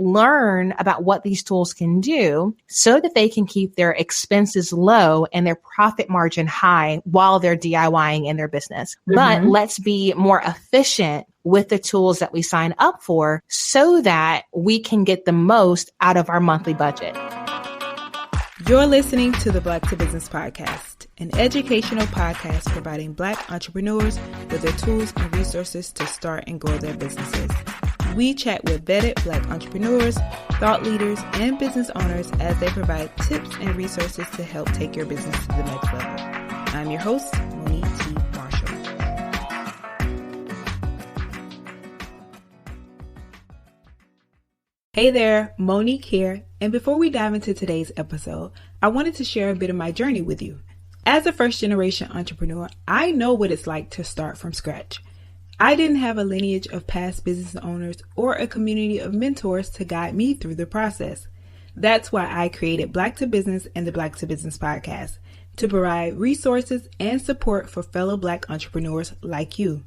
learn about what these tools can do so that they can keep their expenses low and their profit margin high while they're DIYing in their business. But let's be more efficient with the tools that we sign up for so that we can get the most out of our monthly budget. You're listening to the Black to Business Podcast, an educational podcast providing Black entrepreneurs with the tools and resources to start and grow their businesses. We chat with vetted Black entrepreneurs, thought leaders, and business owners as they provide tips and resources to help take your business to the next level. I'm your host, Monique T. Marshall. Hey there, Monique here, and before we dive into today's episode, I wanted to share a bit of my journey with you. As a first-generation entrepreneur, I know what it's like to start from scratch. I didn't have a lineage of past business owners or a community of mentors to guide me through the process. That's why I created Black to Business and the Black to Business Podcast, to provide resources and support for fellow Black entrepreneurs like you.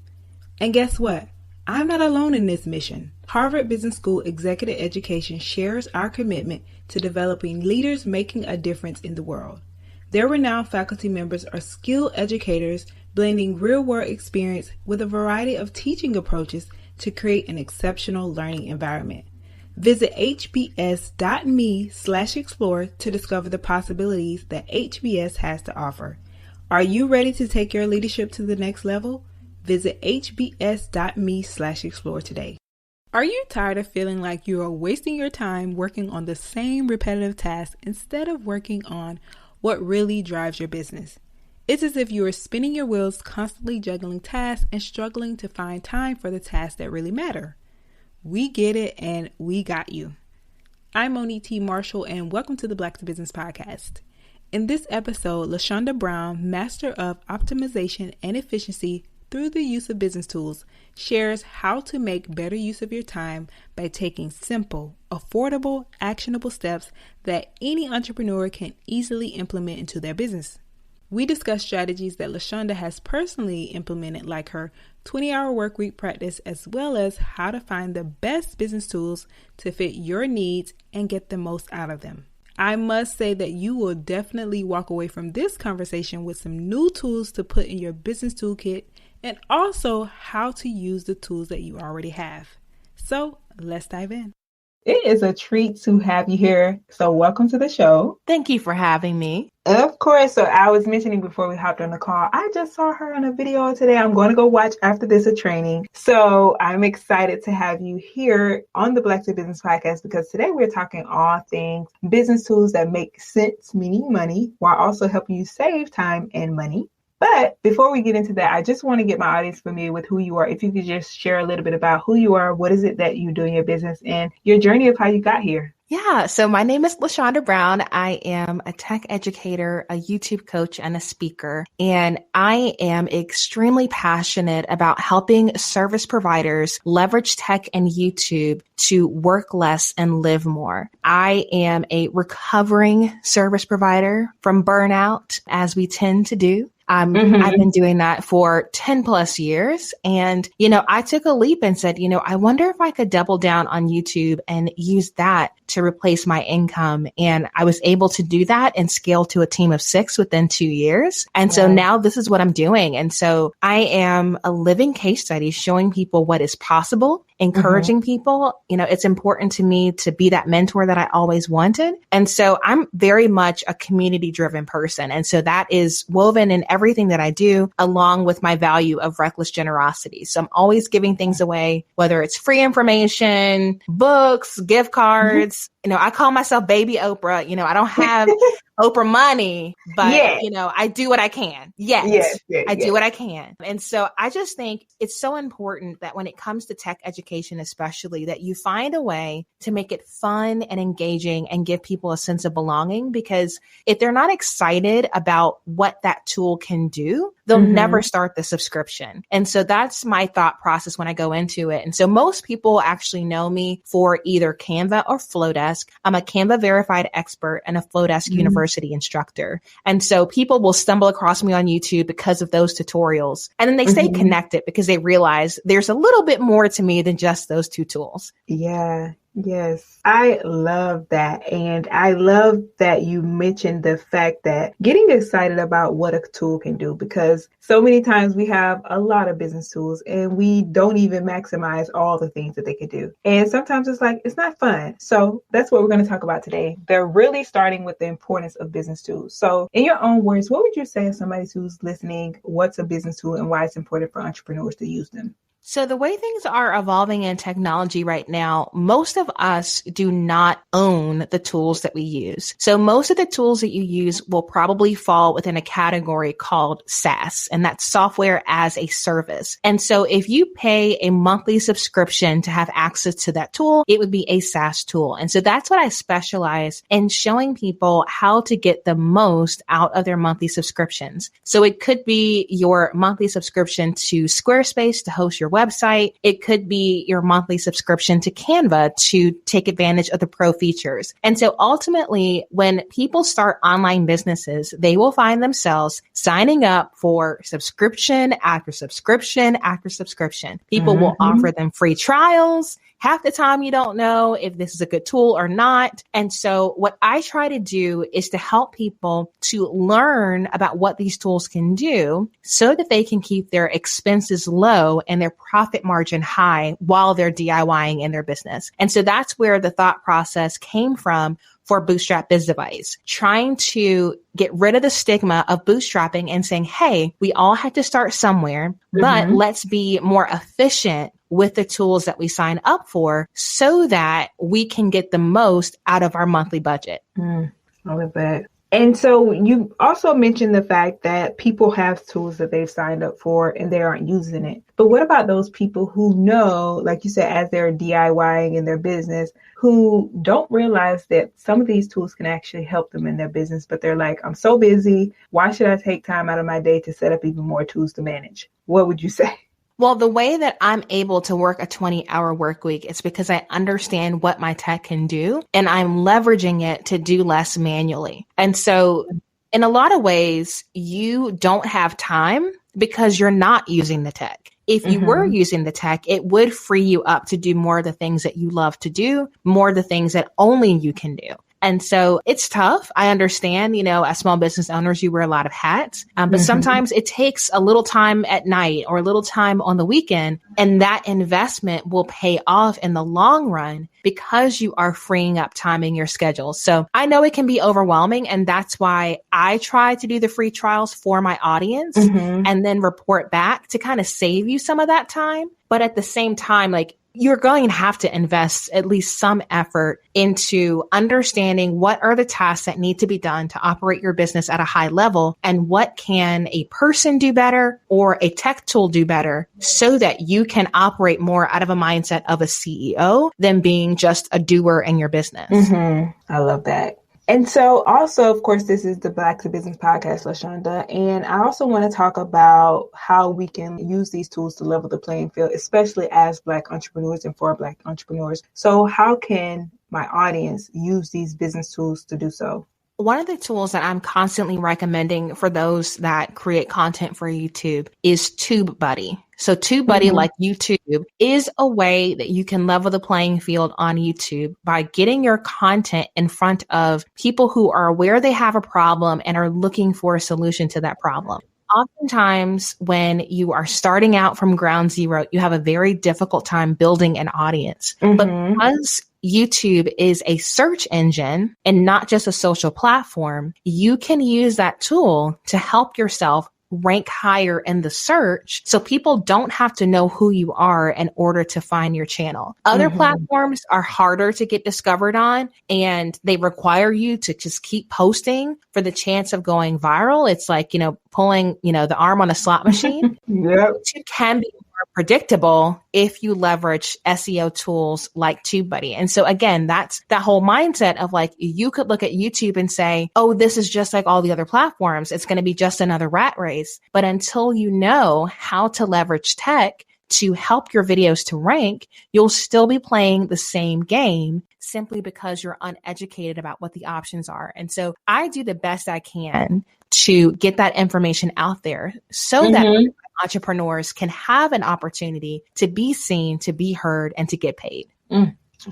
And guess what? I'm not alone in this mission. Harvard Business School Executive Education shares our commitment to developing leaders making a difference in the world. Their renowned faculty members are skilled educators blending real-world experience with a variety of teaching approaches to create an exceptional learning environment. Visit hbs.me/explore to discover the possibilities that HBS has to offer. Are you ready to take your leadership to the next level? Visit hbs.me/explore today. Are you tired of feeling like you are wasting your time working on the same repetitive tasks instead of working on what really drives your business? It's as if you are spinning your wheels, constantly juggling tasks and struggling to find time for the tasks that really matter. We get it and we got you. I'm Monique T. Marshall and welcome to the Black to Business Podcast. In this episode, LaShonda Brown, Master of Optimization and Efficiency through the use of business tools, shares how to make better use of your time by taking simple, affordable, actionable steps that any entrepreneur can easily implement into their business. We discuss strategies that LaShonda has personally implemented, like her 20-hour work week practice, as well as how to find the best business tools to fit your needs and get the most out of them. I must say that you will definitely walk away from this conversation with some new tools to put in your business toolkit and also how to use the tools that you already have. So let's dive in. It is a treat to have you here. So welcome to the show. Thank you for having me. Of course. So I was mentioning before we hopped on the call, I just saw her on a video today. I'm going to go watch after this a training. So I'm excited to have you here on the Black to Business Podcast because today we're talking all things business tools that make sense, meaning money, while also helping you save time and money. But before we get into that, I just want to get my audience familiar with who you are. If you could just share a little bit about who you are, what is it that you do in your business, and your journey of how you got here. Yeah, so my name is LaShonda Brown. I am a tech educator, a YouTube coach, and a speaker. And I am extremely passionate about helping service providers leverage tech and YouTube to work less and live more. I am a recovering service provider from burnout, as we tend to do. I've been doing that for 10 plus years. And, I took a leap and said, I wonder if I could double down on YouTube and use that to replace my income. And I was able to do that and scale to a team of 6 within 2 years. And so now this is what I'm doing. And so I am a living case study showing people what is possible, encouraging people. It's important to me to be that mentor that I always wanted. And so I'm very much a community driven person. And so that is woven in everything that I do, along with my value of reckless generosity. So I'm always giving things away, whether it's free information, books, gift cards. I call myself Baby Oprah. I don't have Oprah money, but, I do what I can. Yes, I do what I can. And so I just think it's so important that when it comes to tech education, especially, that you find a way to make it fun and engaging and give people a sense of belonging, because if they're not excited about what that tool can do, they'll never start the subscription. And so that's my thought process when I go into it. And so most people actually know me for either Canva or Flowdesk. I'm a Canva verified expert and a Flowdesk University instructor. And so people will stumble across me on YouTube because of those tutorials. And then they stay connected because they realize there's a little bit more to me than just those two tools. Yeah. Yes, I love that. And I love that you mentioned the fact that getting excited about what a tool can do, because so many times we have a lot of business tools and we don't even maximize all the things that they could do. And sometimes it's like, it's not fun. So that's what we're going to talk about today. They're really starting with the importance of business tools. So in your own words, what would you say to somebody who's listening, what's a business tool and why it's important for entrepreneurs to use them? So the way things are evolving in technology right now, most of us do not own the tools that we use. So most of the tools that you use will probably fall within a category called SaaS, and that's software as a service. And so if you pay a monthly subscription to have access to that tool, it would be a SaaS tool. And so that's what I specialize in, showing people how to get the most out of their monthly subscriptions. So it could be your monthly subscription to Squarespace to host your website. It could be your monthly subscription to Canva to take advantage of the pro features. And so ultimately, when people start online businesses, they will find themselves signing up for subscription after subscription after subscription. People will offer them free trials. Half the time you don't know if this is a good tool or not. And so what I try to do is to help people to learn about what these tools can do so that they can keep their expenses low and their profit margin high while they're DIYing in their business. And so that's where the thought process came from for Bootstrap Biz Device, trying to get rid of the stigma of bootstrapping and saying, hey, we all had to start somewhere, but let's be more efficient with the tools that we sign up for so that we can get the most out of our monthly budget. I love that. And so you also mentioned the fact that people have tools that they've signed up for and they aren't using it. But what about those people who know, like you said, as they're DIYing in their business, who don't realize that some of these tools can actually help them in their business, but they're like, I'm so busy. Why should I take time out of my day to set up even more tools to manage? What would you say? Well, the way that I'm able to work a 20-hour work week is because I understand what my tech can do and I'm leveraging it to do less manually. And so in a lot of ways, you don't have time because you're not using the tech. If you were using the tech, it would free you up to do more of the things that you love to do, more of the things that only you can do. And so it's tough. I understand, as small business owners, you wear a lot of hats, but sometimes it takes a little time at night or a little time on the weekend, and that investment will pay off in the long run because you are freeing up time in your schedule. So I know it can be overwhelming, and that's why I try to do the free trials for my audience and then report back to kind of save you some of that time. But at the same time, you're going to have to invest at least some effort into understanding what are the tasks that need to be done to operate your business at a high level and what can a person do better or a tech tool do better so that you can operate more out of a mindset of a CEO than being just a doer in your business. I love that. And so also, of course, this is the Black to Business podcast, LaShonda. And I also want to talk about how we can use these tools to level the playing field, especially as Black entrepreneurs and for Black entrepreneurs. So how can my audience use these business tools to do so? One of the tools that I'm constantly recommending for those that create content for YouTube is TubeBuddy. So TubeBuddy, like YouTube, is a way that you can level the playing field on YouTube by getting your content in front of people who are aware they have a problem and are looking for a solution to that problem. Oftentimes, when you are starting out from ground zero, you have a very difficult time building an audience. But because YouTube is a search engine and not just a social platform, you can use that tool to help yourself rank higher in the search so people don't have to know who you are in order to find your channel. Other platforms are harder to get discovered on, and they require you to just keep posting for the chance of going viral. It's like, pulling, the arm on a slot machine. YouTube can be more predictable if you leverage SEO tools like TubeBuddy. And so again, that's that whole mindset of you could look at YouTube and say, oh, this is just like all the other platforms. It's going to be just another rat race. But until you know how to leverage tech to help your videos to rank, you'll still be playing the same game simply because you're uneducated about what the options are. And so I do the best I can to get that information out there so that entrepreneurs can have an opportunity to be seen, to be heard, and to get paid.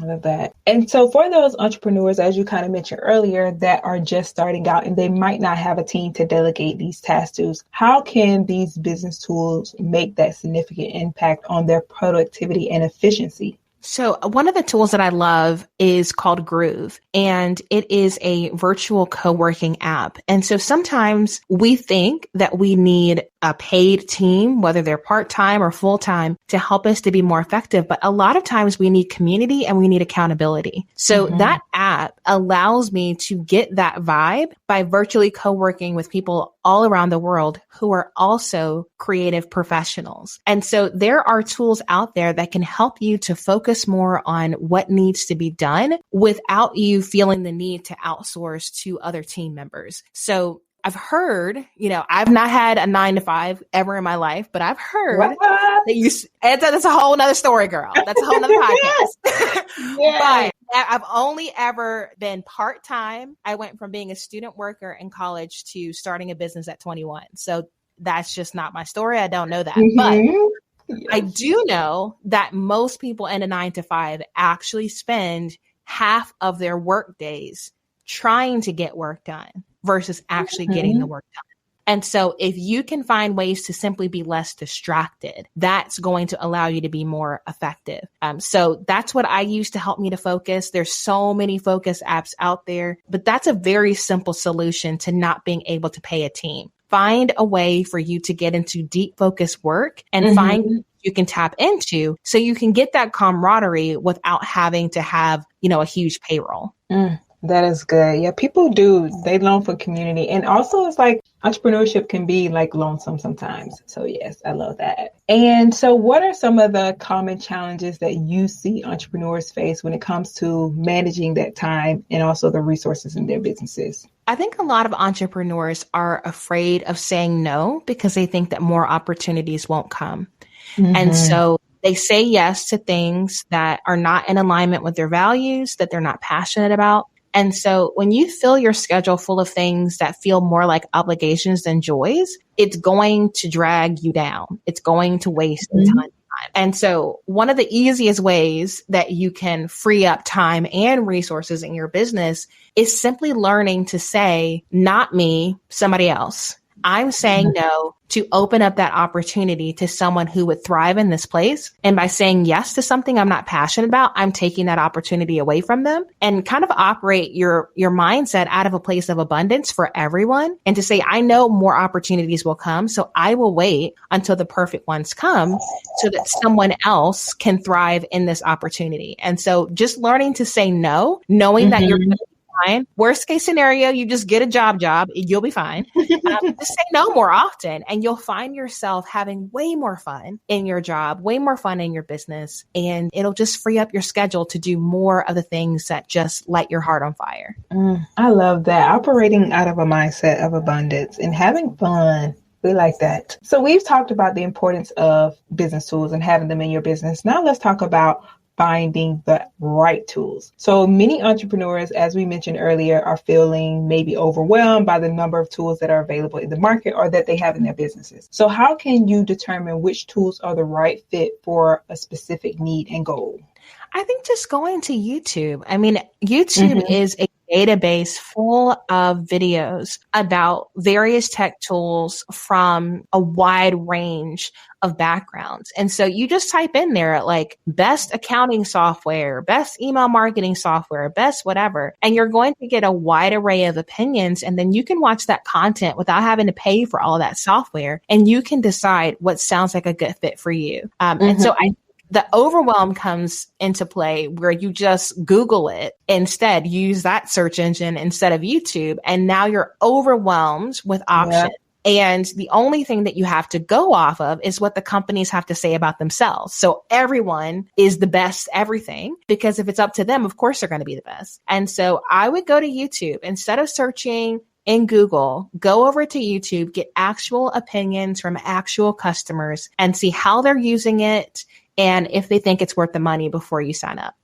I love that. And so for those entrepreneurs, as you kind of mentioned earlier, that are just starting out and they might not have a team to delegate these tasks to, how can these business tools make that significant impact on their productivity and efficiency? So one of the tools that I love is called Groove, and it is a virtual co-working app. And so sometimes we think that we need a paid team, whether they're part-time or full-time, to help us to be more effective. But a lot of times we need community and we need accountability. So that app allows me to get that vibe by virtually co-working with people all around the world who are also creative professionals. And so there are tools out there that can help you to focus more on what needs to be done without you feeling the need to outsource to other team members. So I've heard, I've not had a 9-to-5 ever in my life, but I've heard that that's a whole nother story, girl. That's a whole nother podcast. But I've only ever been part-time. I went from being a student worker in college to starting a business at 21. So that's just not my story. I don't know that. But I do know that most people in a 9-to-5 actually spend half of their work days trying to get work done versus actually getting the work done. And so if you can find ways to simply be less distracted, that's going to allow you to be more effective. So that's what I use to help me to focus. There's so many focus apps out there, but that's a very simple solution to not being able to pay a team. Find a way for you to get into deep focus work and find you can tap into so you can get that camaraderie without having to have, a huge payroll. That is good. Yeah, people they long for community. And also it's like entrepreneurship can be like lonesome sometimes. So yes, I love that. And so what are some of the common challenges that you see entrepreneurs face when it comes to managing that time and also the resources in their businesses? I think a lot of entrepreneurs are afraid of saying no because they think that more opportunities won't come. And so they say yes to things that are not in alignment with their values, that they're not passionate about. And so when you fill your schedule full of things that feel more like obligations than joys, it's going to drag you down. It's going to waste a ton of time. And so one of the easiest ways that you can free up time and resources in your business is simply learning to say, not me, somebody else. I'm saying no to open up that opportunity to someone who would thrive in this place. And by saying yes to something I'm not passionate about, I'm taking that opportunity away from them and kind of operate your mindset out of a place of abundance for everyone. And to say, I know more opportunities will come, so I will wait until the perfect ones come so that someone else can thrive in this opportunity. And so just learning to say no, knowing that you're fine. Worst case scenario, you just get a job, you'll be fine. Just say no more often and you'll find yourself having way more fun in your job, way more fun in your business. And it'll just free up your schedule to do more of the things that just light your heart on fire. I love that. Operating out of a mindset of abundance and having fun. We like that. So we've talked about the importance of business tools and having them in your business. Now let's talk about finding the right tools. So many entrepreneurs, as we mentioned earlier, are feeling maybe overwhelmed by the number of tools that are available in the market or that they have in their businesses. So how can you determine which tools are the right fit for a specific need and goal? I think just going to YouTube. I mean, YouTube is a database full of videos about various tech tools from a wide range of backgrounds. And so you just type in there like best accounting software, best email marketing software, best whatever, and you're going to get a wide array of opinions. And then you can watch that content without having to pay for all that software. And you can decide what sounds like a good fit for you. And so the overwhelm comes into play where you just Google it instead, use that search engine instead of YouTube. And now you're overwhelmed with options. And the only thing that you have to go off of is what the companies have to say about themselves. So everyone is the best everything, because if it's up to them, of course, they're going to be the best. And so I would go to YouTube instead of searching in Google, go over to YouTube, get actual opinions from actual customers and see how they're using it and if they think it's worth the money before you sign up.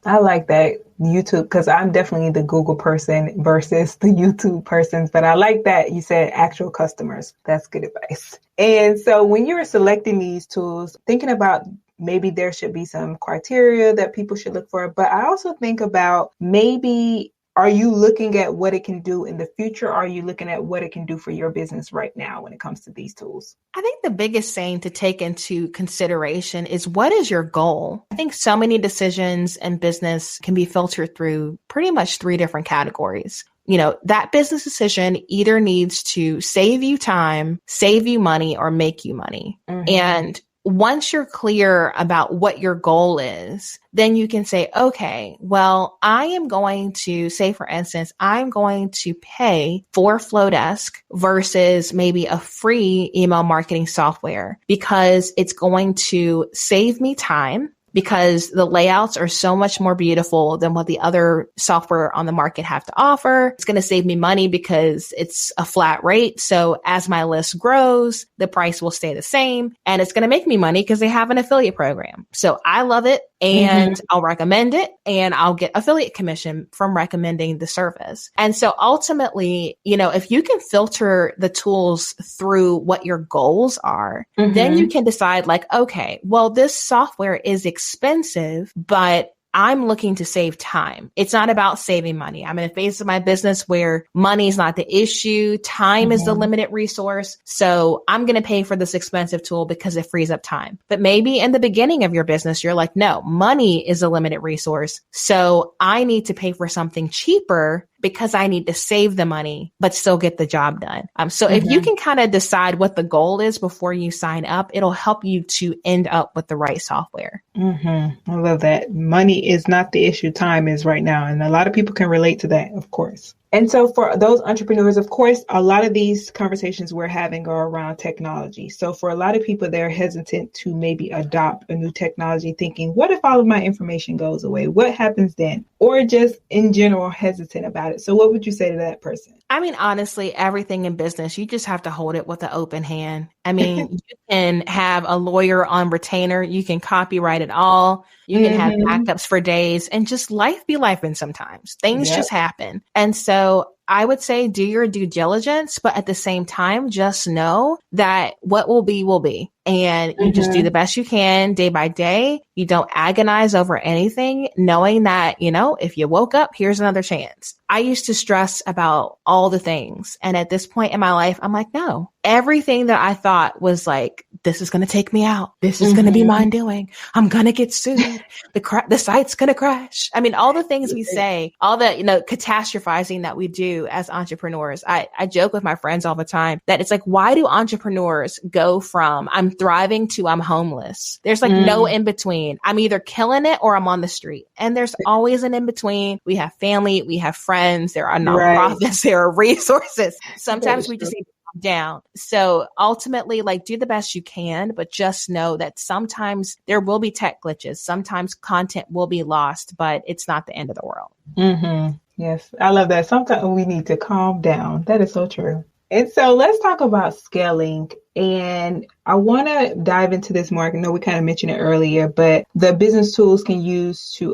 I like that YouTube, because I'm definitely the Google person versus the YouTube person. But I like that you said actual customers. That's good advice. And so when you're selecting these tools, thinking about maybe there should be some criteria that people should look for. But I also think about maybe, are you looking at what it can do in the future? Or are you looking at what it can do for your business right now when it comes to these tools? I think the biggest thing to take into consideration is, what is your goal? I think so many decisions in business can be filtered through pretty much 3 different categories. That business decision either needs to save you time, save you money, or make you money. Mm-hmm. And once you're clear about what your goal is, then you can say, okay, well, I am going to say, for instance, I'm going to pay for Flowdesk versus maybe a free email marketing software because it's going to save me time, because the layouts are so much more beautiful than what the other software on the market have to offer. It's going to save me money because it's a flat rate. So as my list grows, the price will stay the same. And it's going to make me money because they have an affiliate program. So I love it. And I'll recommend it, and I'll get affiliate commission from recommending the service. And so ultimately, if you can filter the tools through what your goals are, then you can decide like, okay, well, this software is expensive, but I'm looking to save time. It's not about saving money. I'm in a phase of my business where money is not the issue. Time is the limited resource. So I'm going to pay for this expensive tool because it frees up time. But maybe in the beginning of your business, you're like, no, money is a limited resource. So I need to pay for something cheaper because I need to save the money, but still get the job done. So if you can kind of decide what the goal is before you sign up, it'll help you to end up with the right software. I love that. Money is not the issue. Time is right now. And a lot of people can relate to that, of course. And so for those entrepreneurs, of course, a lot of these conversations we're having are around technology. So for a lot of people, they're hesitant to maybe adopt a new technology, thinking, what if all of my information goes away? What happens then? Or just in general, hesitant about it. So what would you say to that person? I mean, honestly, everything in business, you just have to hold it with an open hand. I mean, you can have a lawyer on retainer. You can copyright it all. You can have backups for days, and just life be lifing sometimes. Things just happen. And so I would say do your due diligence, but at the same time, just know that what will be, will be. And you just do the best you can day by day. You don't agonize over anything, knowing that, if you woke up, here's another chance. I used to stress about all the things. And at this point in my life, I'm like, no, everything that I thought was like, this is going to take me out. This is going to be my doing. I'm going to get sued. The site's going to crash. I mean, all the things we say, all the, catastrophizing that we do as entrepreneurs. I joke with my friends all the time that it's like, why do entrepreneurs go from I'm thriving to I'm homeless? There's like no in between. I'm either killing it or I'm on the street. And there's always an in between. We have family, we have friends, there are nonprofits, there are resources. Sometimes we just need to calm down. So ultimately, like, do the best you can, but just know that sometimes there will be tech glitches. Sometimes content will be lost, but it's not the end of the world. Yes, I love that. Sometimes we need to calm down. That is so true. And so let's talk about scaling. And I want to dive into this more. I know we kind of mentioned it earlier, but the business tools can use to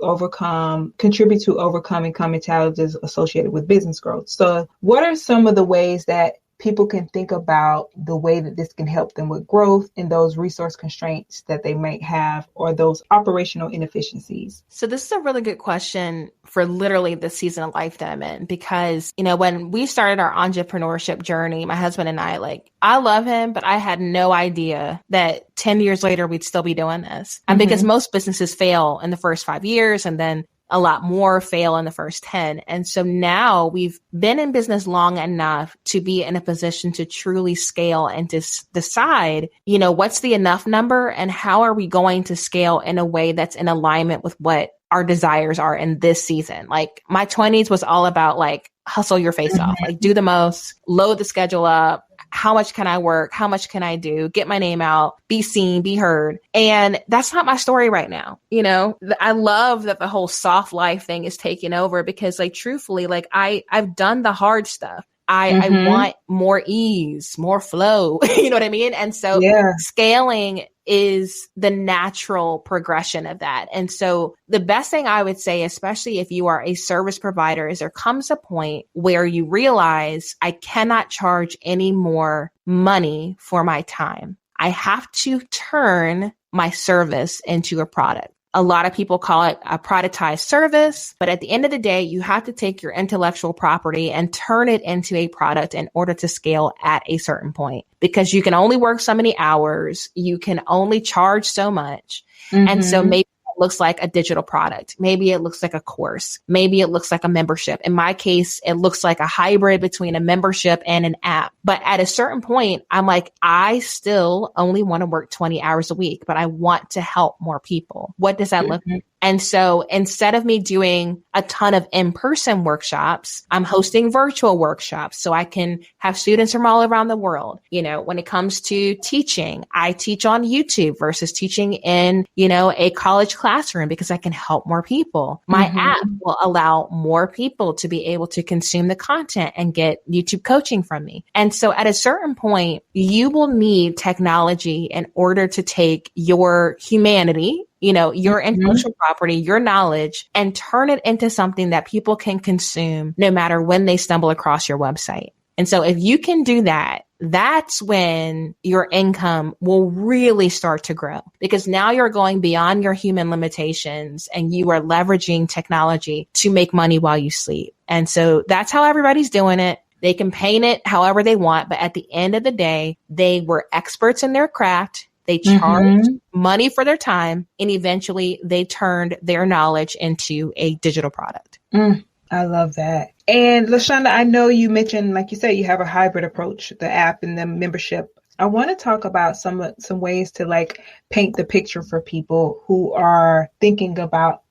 contribute to overcoming common challenges associated with business growth. So what are some of the ways that people can think about the way that this can help them with growth and those resource constraints that they might have, or those operational inefficiencies? So this is a really good question for literally the season of life that I'm in, because, when we started our entrepreneurship journey, my husband and I love him, but I had no idea that 10 years later, we'd still be doing this. And because most businesses fail in the first 5 years, and then a lot more fail in the first 10. And so now we've been in business long enough to be in a position to truly scale and to decide, what's the enough number and how are we going to scale in a way that's in alignment with what our desires are in this season. Like, my 20s was all about like hustle your face off, like do the most, load the schedule up. How much can I work? How much can I do? Get my name out, be seen, be heard. And that's not my story right now. I love that the whole soft life thing is taking over, because like, truthfully, like I've done the hard stuff. I want more ease, more flow. You know what I mean? And so scaling is the natural progression of that. And so the best thing I would say, especially if you are a service provider, is there comes a point where you realize I cannot charge any more money for my time. I have to turn my service into a product. A lot of people call it a productized service, but at the end of the day, you have to take your intellectual property and turn it into a product in order to scale at a certain point, because you can only work so many hours. You can only charge so much. And so maybe it looks like a digital product. Maybe it looks like a course. Maybe it looks like a membership. In my case, it looks like a hybrid between a membership and an app. But at a certain point, I'm like, I still only want to work 20 hours a week, but I want to help more people. What does that look like? And so instead of me doing a ton of in-person workshops, I'm hosting virtual workshops so I can have students from all around the world. You know, when it comes to teaching, I teach on YouTube versus teaching in, you know, a college classroom because I can help more people. My app will allow more people to be able to consume the content and get YouTube coaching from me. And so at a certain point, you will need technology in order to take your humanity, you know, your intellectual property, your knowledge, and turn it into something that people can consume no matter when they stumble across your website. And so if you can do that, that's when your income will really start to grow, because now you're going beyond your human limitations and you are leveraging technology to make money while you sleep. And so that's how everybody's doing it. They can paint it however they want, but at the end of the day, they were experts in their craft. They charged money for their time, and eventually they turned their knowledge into a digital product. I love that. And LaShonda, I know you mentioned, like you said, you have a hybrid approach, the app and the membership. I want to talk about some ways to like paint the picture for people who are thinking about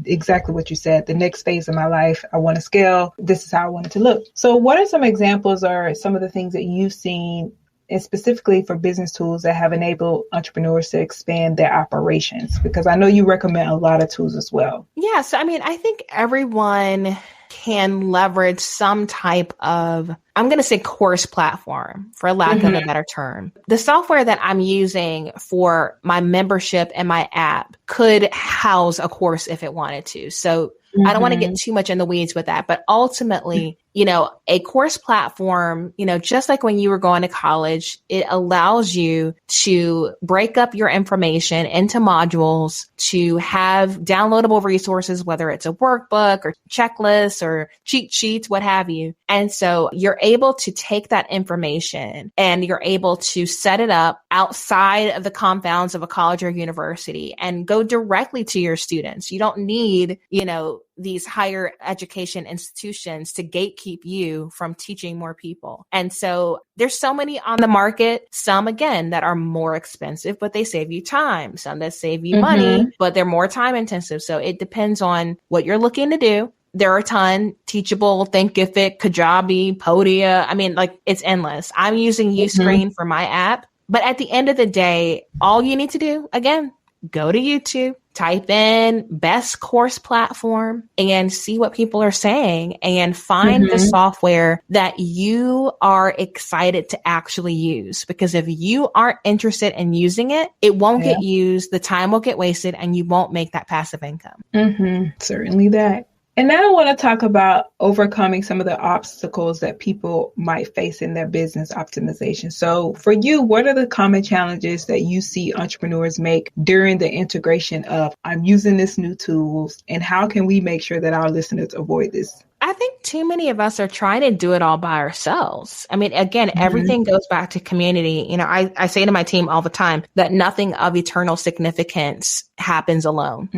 exactly what you said, the next phase of my life. I want to scale. This is how I want it to look. So what are some examples or some of the things that you've seen, and specifically for business tools that have enabled entrepreneurs to expand their operations? Because I know you recommend a lot of tools as well. Yeah. So, I mean, I think everyone can leverage some type of, I'm going to say, course platform, for lack of a better term. The software that I'm using for my membership and my app could house a course if it wanted to. So I don't want to get too much in the weeds with that, but ultimately, you know, a course platform, you know, just like when you were going to college, it allows you to break up your information into modules, to have downloadable resources, whether it's a workbook or checklist or cheat sheets, what have you. And so you're able to take that information and you're able to set it up outside of the confounds of a college or university and go directly to your students. You don't need, you know, these higher education institutions to gatekeep you from teaching more people. And so there's so many on the market, some again that are more expensive, but they save you time. Some that save you money, but they're more time intensive. So it depends on what you're looking to do. There are a ton: Teachable, Thinkific, Kajabi, Podia. I mean, like, it's endless. I'm using Uscreen for my app. But at the end of the day, all you need to do, again, go to YouTube, type in best course platform and see what people are saying, and find the software that you are excited to actually use. Because if you aren't interested in using it, it won't get used, the time will get wasted, and you won't make that passive income. Certainly that. And now I want to talk about overcoming some of the obstacles that people might face in their business optimization. So for you, what are the common challenges that you see entrepreneurs make during the integration of, I'm using this new tools, and how can we make sure that our listeners avoid this? I think too many of us are trying to do it all by ourselves. I mean, again, everything goes back to community. You know, I say to my team all the time that nothing of eternal significance happens alone.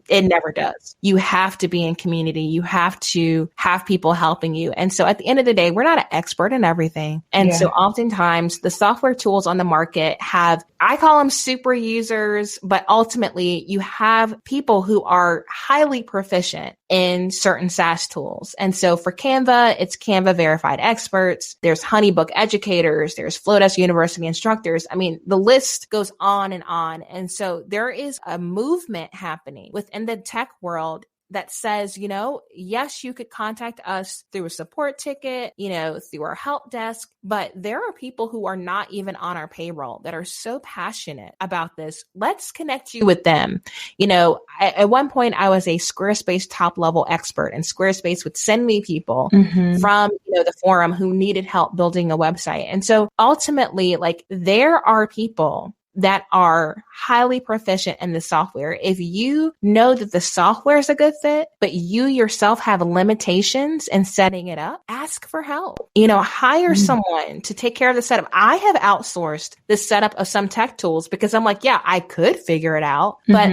It never does. You have to be in community. You have to have people helping you. And so at the end of the day, we're not an expert in everything. And so oftentimes the software tools on the market have, I call them super users, but ultimately you have people who are highly proficient in certain SaaS tools. And so for Canva, it's Canva verified experts. There's Honeybook educators. There's Flowdesk University instructors. I mean, the list goes on and on. And so there is a movement happening within the tech world that says, you know, yes, you could contact us through a support ticket, you know, through our help desk, but there are people who are not even on our payroll that are so passionate about this. Let's connect you with them. You know, at one point I was a Squarespace top level expert, and Squarespace would send me people from, you know, the forum who needed help building a website. And so ultimately, like, there are people that are highly proficient in the software. If you know that the software is a good fit, but you yourself have limitations in setting it up, ask for help. Hire someone to take care of the setup. I have outsourced the setup of some tech tools because I'm like, yeah, I could figure it out, but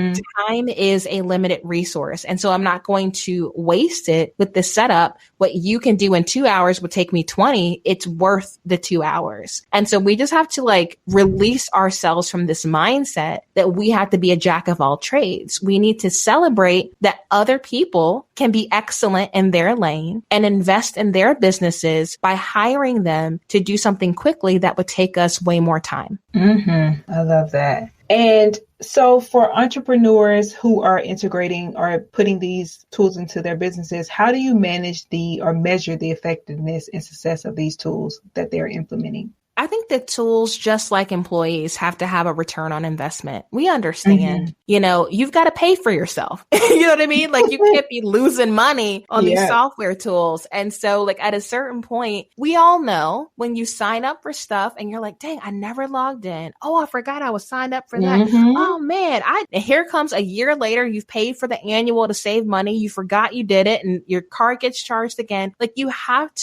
time is a limited resource. And so I'm not going to waste it with the setup. What you can do in 2 hours would take me 20. It's worth the 2 hours. And so we just have to release ourselves from this mindset that we have to be a jack of all trades. We need to celebrate that other people can be excellent in their lane and invest in their businesses by hiring them to do something quickly that would take us way more time. I love that. And so for entrepreneurs who are integrating or putting these tools into their businesses, how do you manage or measure the effectiveness and success of these tools that they're implementing? I think that tools, just like employees, have to have a return on investment. We understand, you've got to pay for yourself. You know what I mean? You can't be losing money on these software tools. And so at a certain point, we all know when you sign up for stuff and you're like, dang, I never logged in. Oh, I forgot I was signed up for that. Oh man, and here comes a year later, you've paid for the annual to save money. You forgot you did it and your card gets charged again. You have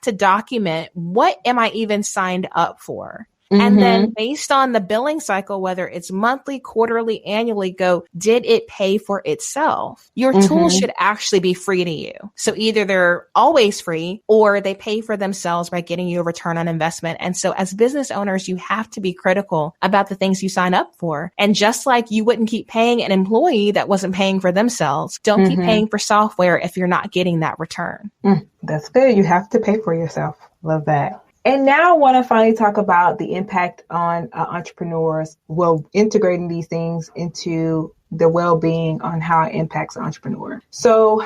to document, what am I even signed up for? And then based on the billing cycle, whether it's monthly, quarterly, annually, did it pay for itself? Your tools should actually be free to you. So either they're always free or they pay for themselves by getting you a return on investment. And so as business owners, you have to be critical about the things you sign up for. And just like you wouldn't keep paying an employee that wasn't paying for themselves, don't keep paying for software if you're not getting that return. That's good. You have to pay for yourself. Love that. And now I want to finally talk about the impact on entrepreneurs, integrating these things into the well-being, on how it impacts an entrepreneur. So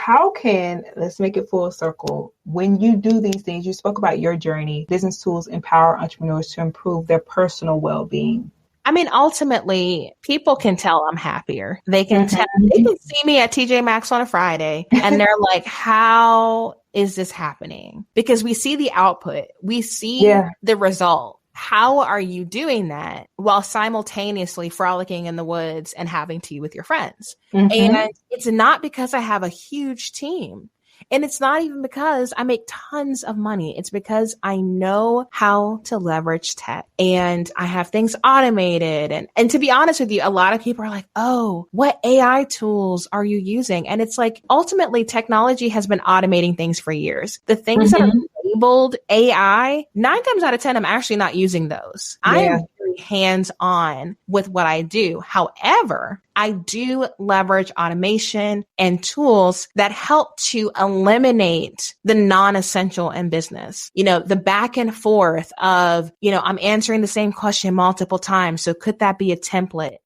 let's make it full circle. When you do these things, you spoke about your journey, business tools empower entrepreneurs to improve their personal well-being. I mean, ultimately, people can tell I'm happier. They can tell, they can see me at TJ Maxx on a Friday and they're like, how is this happening? Because we see the output, we see the result. How are you doing that while simultaneously frolicking in the woods and having tea with your friends? And it's not because I have a huge team. And it's not even because I make tons of money. It's because I know how to leverage tech and I have things automated. And to be honest with you, a lot of people are like, oh, what AI tools are you using? And it's ultimately technology has been automating things for years. The things that are labeled AI, 9 times out of 10, I'm actually not using those. I am very hands-on with what I do. However, I do leverage automation and tools that help to eliminate the non-essential in business. The back and forth of, I'm answering the same question multiple times. So could that be a template?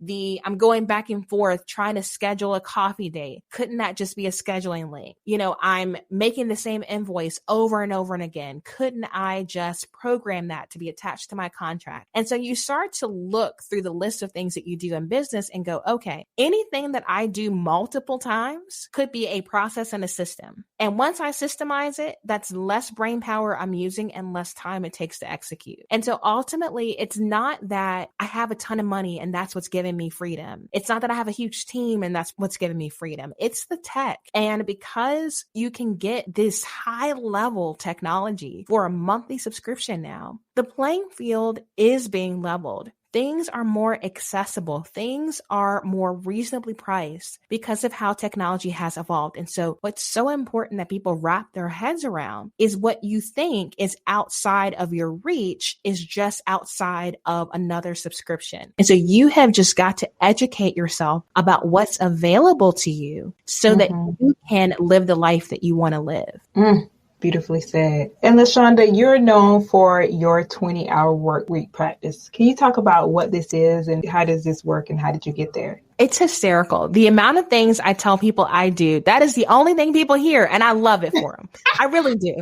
I'm going back and forth trying to schedule a coffee date. Couldn't that just be a scheduling link? I'm making the same invoice over and over and again. Couldn't I just program that to be attached to my contract? And so you start to look through the list of things that you do in business and go, okay, anything that I do multiple times could be a process and a system. And once I systemize it, that's less brain power I'm using and less time it takes to execute. And so ultimately, it's not that I have a ton of money and that's what's giving me freedom. It's not that I have a huge team and that's what's giving me freedom. It's the tech. And because you can get this high level technology for a monthly subscription now, the playing field is being leveled. Things are more accessible. Things are more reasonably priced because of how technology has evolved. And so what's so important that people wrap their heads around is what you think is outside of your reach is just outside of another subscription. And so you have just got to educate yourself about what's available to you so that you can live the life that you want to live. Beautifully said. And LaShonda, you're known for your 20-hour work week practice. Can you talk about what this is and how does this work and how did you get there? It's hysterical. The amount of things I tell people I do, that is the only thing people hear. And I love it for them. I really do.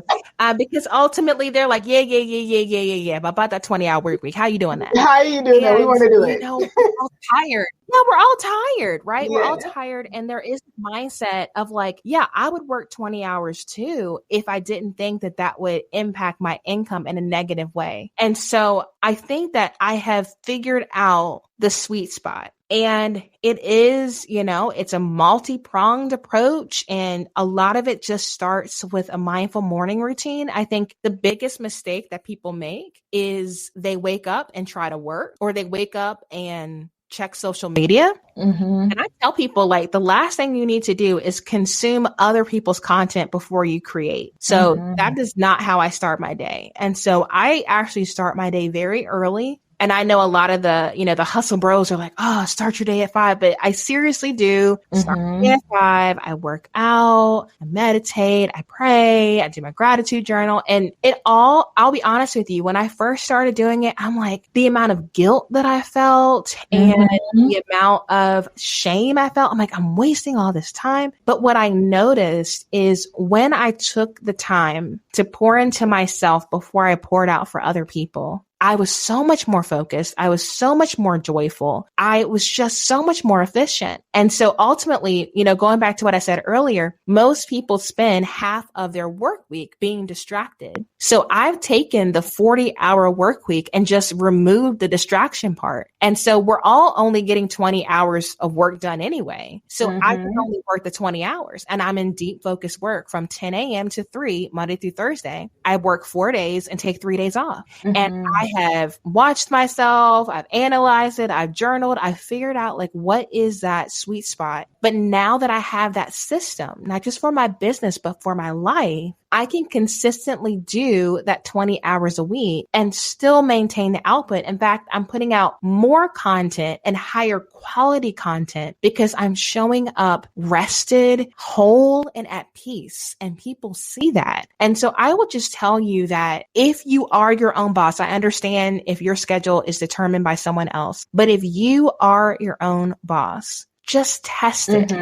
Because ultimately they're like, yeah. But about that 20-hour work week. How you doing that? How are you doing that? We want to do it. We're all tired. Yeah, we're all tired, right? Yeah. We're all tired. And there is a mindset of like, yeah, I would work 20 hours too if I didn't think that that would impact my income in a negative way. And so I think that I have figured out the sweet spot. And it is, it's a multi-pronged approach. And a lot of it just starts with a mindful morning routine. I think the biggest mistake that people make is they wake up and try to work, or they wake up and check social media. Mm-hmm. And I tell people, like, the last thing you need to do is consume other people's content before you create. So that is not how I start my day. And so I actually start my day very early. And I know a lot of the hustle bros are like, oh, start your day at 5. But I seriously do start my day at 5. I work out, I meditate, I pray, I do my gratitude journal. And I'll be honest with you, when I first started doing it, I'm like, the amount of guilt that I felt and the amount of shame I felt, I'm like, I'm wasting all this time. But what I noticed is when I took the time to pour into myself before I poured out for other people, I was so much more focused. I was so much more joyful. I was just so much more efficient. And so ultimately, going back to what I said earlier, most people spend half of their work week being distracted. So I've taken the 40-hour work week and just removed the distraction part. And so we're all only getting 20 hours of work done anyway. So I can only work the 20 hours, and I'm in deep focus work from 10 a.m. to 3, Monday through Thursday. I work 4 days and take 3 days off. And I have watched myself, I've analyzed it, I've journaled, I've figured out like, what is that sweet spot? But now that I have that system, not just for my business, but for my life, I can consistently do that 20 hours a week and still maintain the output. In fact, I'm putting out more content and higher quality content because I'm showing up rested, whole, and at peace. And people see that. And so I will just tell you that if you are your own boss, I understand if your schedule is determined by someone else, but if you are your own boss, just test it.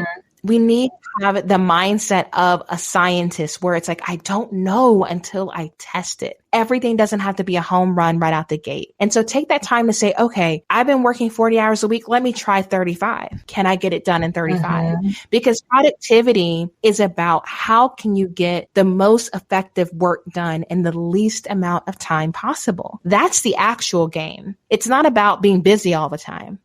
We need to have the mindset of a scientist where it's like, I don't know until I test it. Everything doesn't have to be a home run right out the gate. And so take that time to say, okay, I've been working 40 hours a week. Let me try 35. Can I get it done in 35? Because productivity is about how can you get the most effective work done in the least amount of time possible. That's the actual game. It's not about being busy all the time.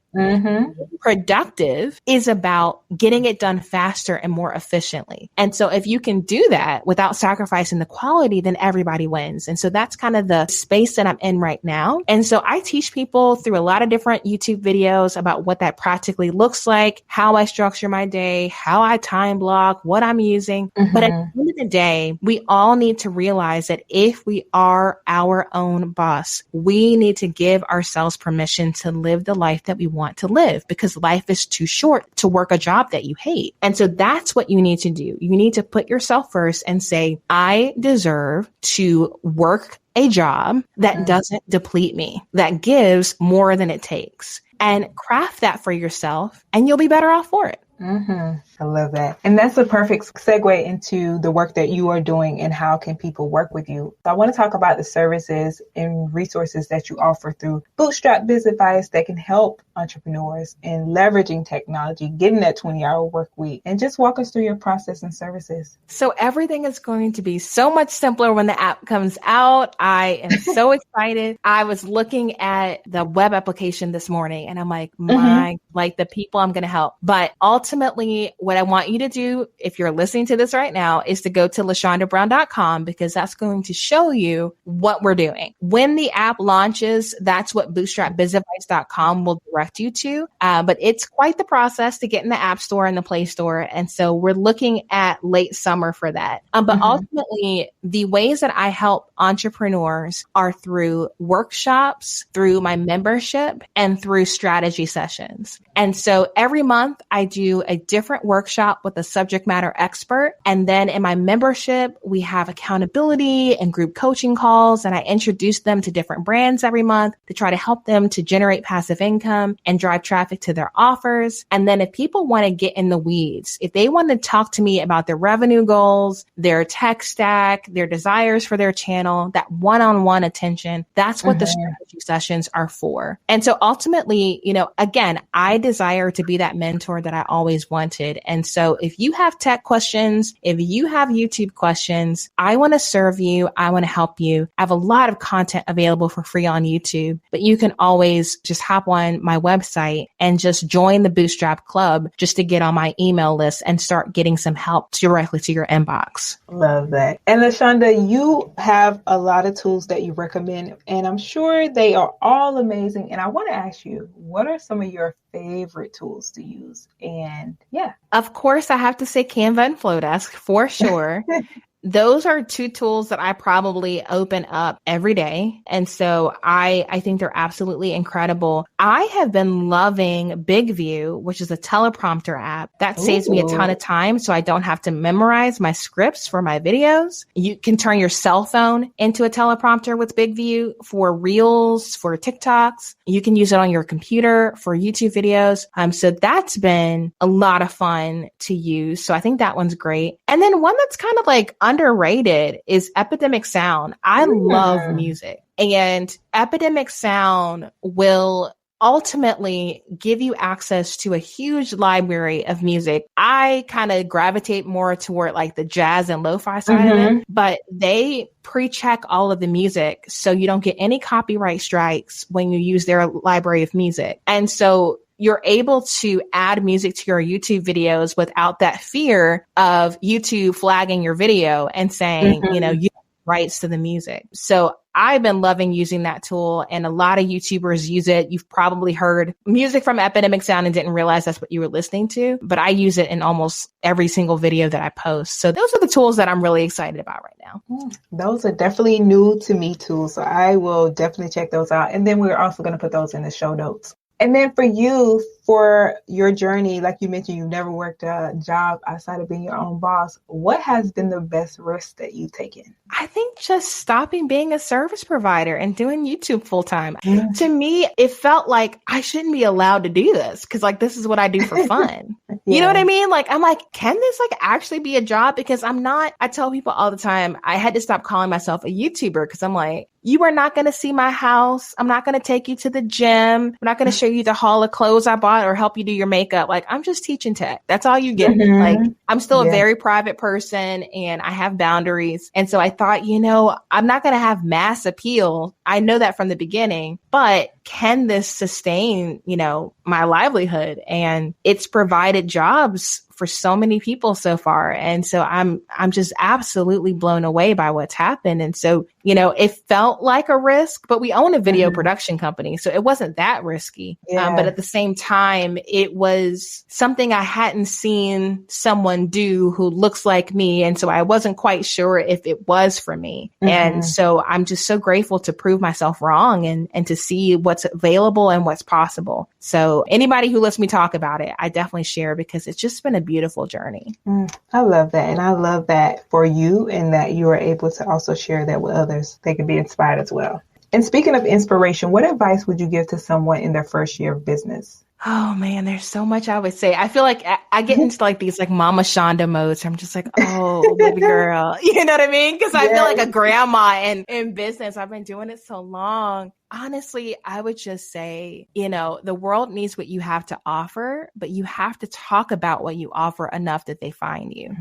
Productive is about getting it done faster and more efficiently. And so if you can do that without sacrificing the quality, then everybody wins. And so that's kind of the space that I'm in right now. And so I teach people through a lot of different YouTube videos about what that practically looks like, how I structure my day, how I time block, what I'm using. But at the end of the day, we all need to realize that if we are our own boss, we need to give ourselves permission to live the life that we want to live, because life is too short to work a job that you hate. And so that's what you need to do. You need to put yourself first and say, I deserve to work a job that doesn't deplete me, that gives more than it takes, and craft that for yourself, and you'll be better off for it. I love that. And that's a perfect segue into the work that you are doing and how can people work with you. So I want to talk about the services and resources that you offer through Bootstrap Biz Advice that can help entrepreneurs in leveraging technology, getting that 20-hour work week, and just walk us through your process and services. So everything is going to be so much simpler when the app comes out. I am so excited. I was looking at the web application this morning and I'm like, like the people I'm going to help. But ultimately, what I want you to do, if you're listening to this right now, is to go to LaShondaBrown.com, because that's going to show you what we're doing. When the app launches, that's what BootstrapBizAdvice.com will direct you to. But it's quite the process to get in the App Store and the Play Store. And so we're looking at late summer for that. But ultimately, the ways that I help entrepreneurs are through workshops, through my membership, and through strategy sessions. And so every month I do a different workshop with a subject matter expert. And then in my membership, we have accountability and group coaching calls. And I introduce them to different brands every month to try to help them to generate passive income and drive traffic to their offers. And then if people want to get in the weeds, if they want to talk to me about their revenue goals, their tech stack, their desires for their channel, that one-on-one attention, that's what the strategy sessions are for. And so ultimately, again, I desire to be that mentor that I always wanted. And so if you have tech questions, if you have YouTube questions, I want to serve you. I want to help you. I have a lot of content available for free on YouTube, but you can always just hop on my website and just join the Bootstrap Club just to get on my email list and start getting some help directly to your inbox. Love that. And LaShonda, you have a lot of tools that you recommend, and I'm sure they are all amazing. And I want to ask you, what are some of your favorite tools to use? And of course, I have to say Canva and Flowdesk for sure. Those are two tools that I probably open up every day. And so I think they're absolutely incredible. I have been loving Big View, which is a teleprompter app that saves me a ton of time. So I don't have to memorize my scripts for my videos. You can turn your cell phone into a teleprompter with Big View for Reels, for TikToks. You can use it on your computer for YouTube videos. So that's been a lot of fun to use. So I think that one's great. And then one that's kind of like underrated is Epidemic Sound. I love music, and Epidemic Sound will ultimately give you access to a huge library of music. I kind of gravitate more toward like the jazz and lo-fi side of it, but they pre-check all of the music so you don't get any copyright strikes when you use their library of music. And so you're able to add music to your YouTube videos without that fear of YouTube flagging your video and saying, you have rights to the music. So I've been loving using that tool, and a lot of YouTubers use it. You've probably heard music from Epidemic Sound and didn't realize that's what you were listening to, but I use it in almost every single video that I post. So those are the tools that I'm really excited about right now. Those are definitely new to me too. So I will definitely check those out. And then we're also going to put those in the show notes. And then for you, for your journey, like you mentioned, you've never worked a job outside of being your own boss. What has been the best risk that you've taken? I think just stopping being a service provider and doing YouTube full time. To me, it felt like I shouldn't be allowed to do this because like this is what I do for fun. You know what I mean? Like, I'm like, can this like actually be a job? Because I tell people all the time, I had to stop calling myself a YouTuber because I'm like, you are not going to see my house. I'm not going to take you to the gym. I'm not going to show you the haul of clothes I bought or help you do your makeup. Like, I'm just teaching tech. That's all you get. Like, I'm still a very private person and I have boundaries. And so I thought, I'm not going to have mass appeal. I know that from the beginning, but can this sustain, my livelihood? And it's provided jobs for so many people so far. And so I'm just absolutely blown away by what's happened. And so, it felt like a risk, but we own a video production company. So it wasn't that risky. But at the same time, it was something I hadn't seen someone do who looks like me. And so I wasn't quite sure if it was for me. And so I'm just so grateful to prove myself wrong and to see what's available and what's possible. So anybody who lets me talk about it, I definitely share because it's just been a beautiful journey. I love that. And I love that for you and that you are able to also share that with others. They can be inspired as well. And speaking of inspiration, what advice would you give to someone in their first year of business? Oh man, there's so much I would say. I feel like I get into like these like Mama Shonda modes. I'm just like, oh, baby girl. You know what I mean? Because I feel like a grandma in business. I've been doing it so long. Honestly, I would just say, the world needs what you have to offer, but you have to talk about what you offer enough that they find you.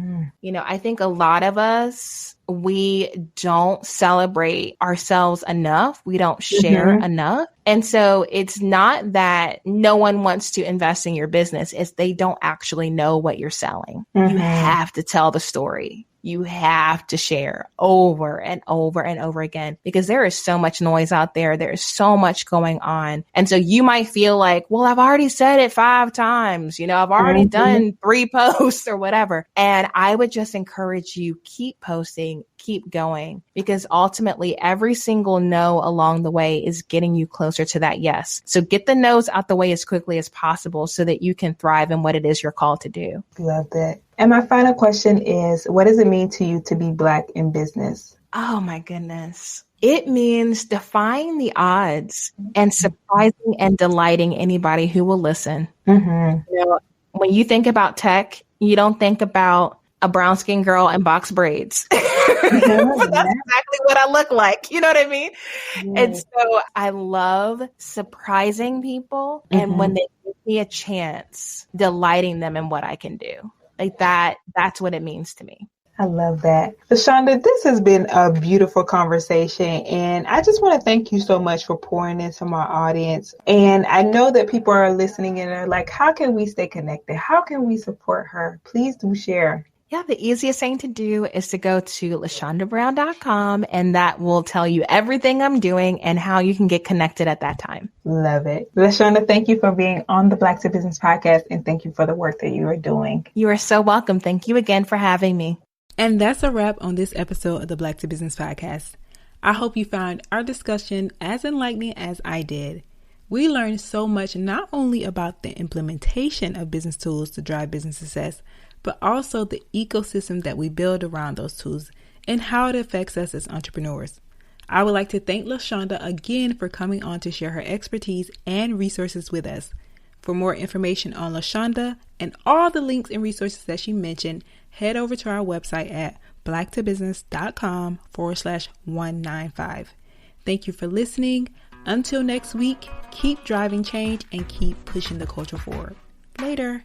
I think a lot of us, we don't celebrate ourselves enough. We don't share enough. And so it's not that no one wants to invest in your business. It's they don't actually know what you're selling. You have to tell the story. You have to share over and over and over again because there is so much noise out there. There is so much going on. And so you might feel like, well, I've already said it 5 times. I've already done 3 posts or whatever. And I would just encourage you, keep posting, going, keep going, because ultimately every single no along the way is getting you closer to that yes. So get the no's out the way as quickly as possible so that you can thrive in what it is you're called to do. Love that. And my final question is, what does it mean to you to be Black in business? Oh my goodness. It means defying the odds and surprising and delighting anybody who will listen. Mm-hmm. You know, when you think about tech, you don't think about a brown skinned girl and box braids. That's exactly what I look like. You know what I mean? Yes. And so I love surprising people. And when they give me a chance, delighting them in what I can do. Like that's what it means to me. I love that. LaShonda, this has been a beautiful conversation, and I just want to thank you so much for pouring into my audience. And I know that people are listening and are like, how can we stay connected? How can we support her? Please do share. Yeah, the easiest thing to do is to go to LaShondaBrown.com, and that will tell you everything I'm doing and how you can get connected at that time. Love it. LaShonda, thank you for being on the Black to Business podcast, and thank you for the work that you are doing. You are so welcome. Thank you again for having me. And that's a wrap on this episode of the Black to Business podcast. I hope you found our discussion as enlightening as I did. We learned so much, not only about the implementation of business tools to drive business success, but also the ecosystem that we build around those tools and how it affects us as entrepreneurs. I would like to thank LaShonda again for coming on to share her expertise and resources with us. For more information on LaShonda and all the links and resources that she mentioned, head over to our website at blacktobusiness.com/195. Thank you for listening. Until next week, keep driving change and keep pushing the culture forward. Later.